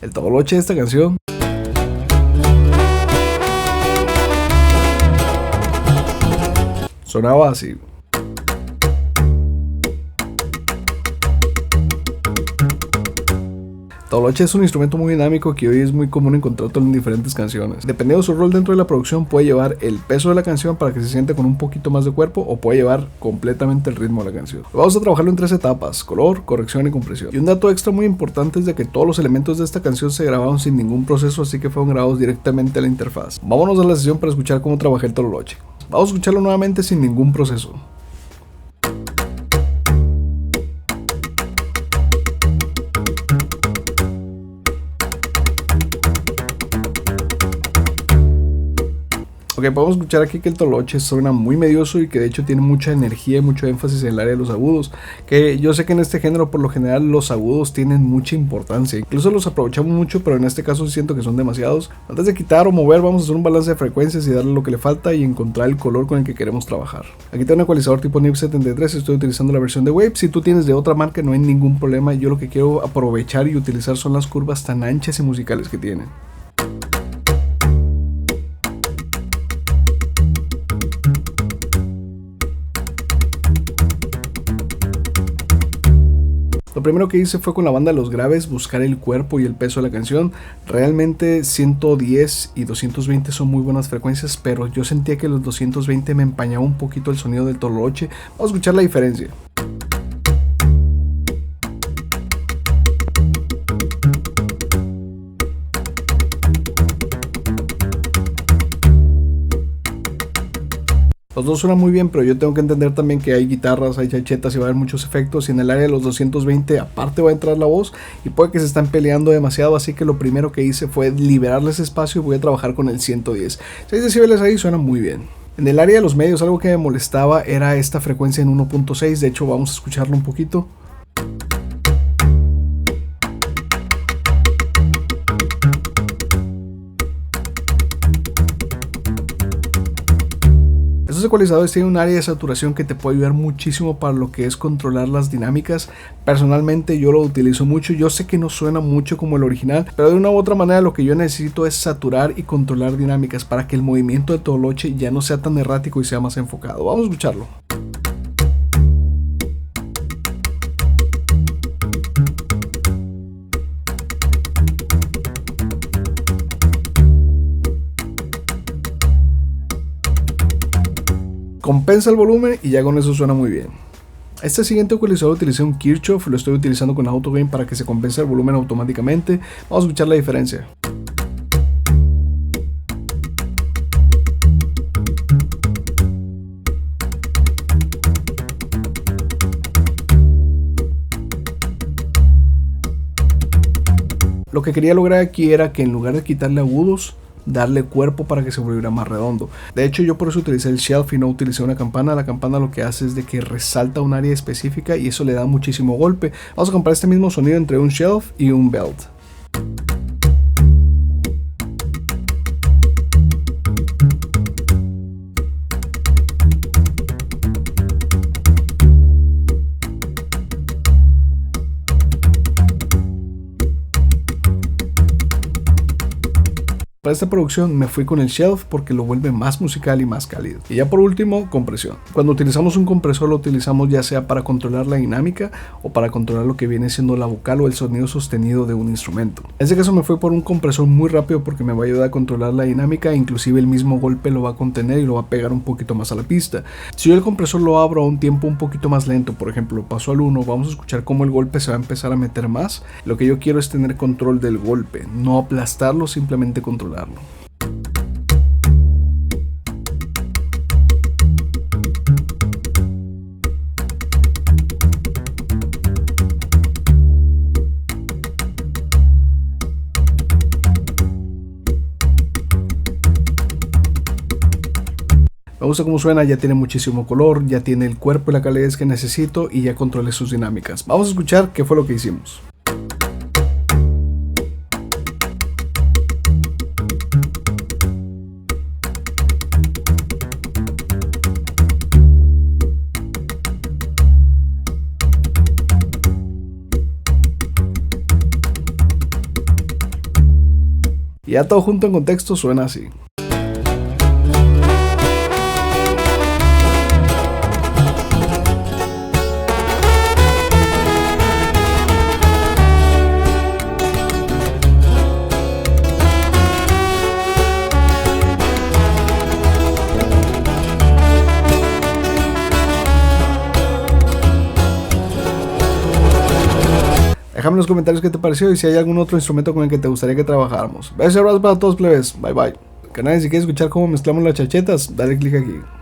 El tololoche de esta canción sonaba así. Tololoche es un instrumento muy dinámico que hoy es muy común encontrarlo en diferentes canciones. Dependiendo de su rol dentro de la producción, puede llevar el peso de la canción para que se siente con un poquito más de cuerpo o puede llevar completamente el ritmo de la canción. Vamos a trabajarlo en 3 etapas: color, corrección y compresión. Y un dato extra muy importante es de que todos los elementos de esta canción se grabaron sin ningún proceso, así que fueron grabados directamente a la interfaz. Vámonos a la sesión para escuchar cómo trabajé el tololoche. Vamos a escucharlo nuevamente sin ningún proceso. Ok, podemos escuchar aquí que el tololoche suena muy medioso y que de hecho tiene mucha energía y mucho énfasis en el área de los agudos, que yo sé que en este género por lo general los agudos tienen mucha importancia, incluso los aprovechamos mucho, pero en este caso siento que son demasiados. Antes de quitar o mover, vamos a hacer un balance de frecuencias y darle lo que le falta y encontrar el color con el que queremos trabajar. Aquí tengo un ecualizador tipo NIP73, estoy utilizando la versión de Wave. Si tú tienes de otra marca no hay ningún problema, yo lo que quiero aprovechar y utilizar son las curvas tan anchas y musicales que tienen. Lo primero que hice fue con la banda de los graves buscar el cuerpo y el peso de la canción. Realmente 110 y 220 son muy buenas frecuencias, pero yo sentía que los 220 me empañaba un poquito el sonido del tololoche. Vamos a escuchar la diferencia. Los dos suenan muy bien, pero yo tengo que entender también que hay guitarras, hay chachetas y va a haber muchos efectos, y en el área de los 220 aparte va a entrar la voz y puede que se están peleando demasiado, así que lo primero que hice fue liberarles espacio y voy a trabajar con el 110. 6 decibeles ahí suena muy bien. En el área de los medios algo que me molestaba era esta frecuencia en 1.6, de hecho vamos a escucharlo un poquito. Estos ecualizadores tienen un área de saturación que te puede ayudar muchísimo para lo que es controlar las dinámicas. Personalmente yo lo utilizo mucho, yo sé que no suena mucho como el original, pero de una u otra manera lo que yo necesito es saturar y controlar dinámicas para que el movimiento de tololoche ya no sea tan errático y sea más enfocado. Vamos a escucharlo. Compensa el volumen y ya con eso suena muy bien. Este siguiente ecualizador utilicé un Kirchhoff, lo estoy utilizando con AutoGain para que se compense el volumen automáticamente. Vamos a escuchar la diferencia. Lo que quería lograr aquí era que en lugar de quitarle agudos, darle cuerpo para que se volviera más redondo. De hecho yo por eso utilicé el shelf y no utilicé una campana. La campana lo que hace es de que resalta un área específica y eso le da muchísimo golpe. Vamos a comparar este mismo sonido entre un shelf y un belt. Para esta producción me fui con el shelf porque lo vuelve más musical y más cálido. Y ya por último, compresión. Cuando utilizamos un compresor lo utilizamos ya sea para controlar la dinámica o para controlar lo que viene siendo la vocal o el sonido sostenido de un instrumento. En este caso me fui por un compresor muy rápido porque me va a ayudar a controlar la dinámica e inclusive el mismo golpe lo va a contener y lo va a pegar un poquito más a la pista. Si yo el compresor lo abro a un tiempo un poquito más lento, por ejemplo paso al 1, vamos a escuchar cómo el golpe se va a empezar a meter más. Lo que yo quiero es tener control del golpe, no aplastarlo, simplemente controlarlo. Me gusta cómo suena, ya tiene muchísimo color, ya tiene el cuerpo y la calidez que necesito y ya controlé sus dinámicas. Vamos a escuchar qué fue lo que hicimos. Y ya todo junto en contexto suena así. Déjame en los comentarios qué te pareció y si hay algún otro instrumento con el que te gustaría que trabajáramos. Besos y abrazos para todos, plebes. Bye bye. Canal, si quieres escuchar cómo mezclamos las chachetas, dale click aquí.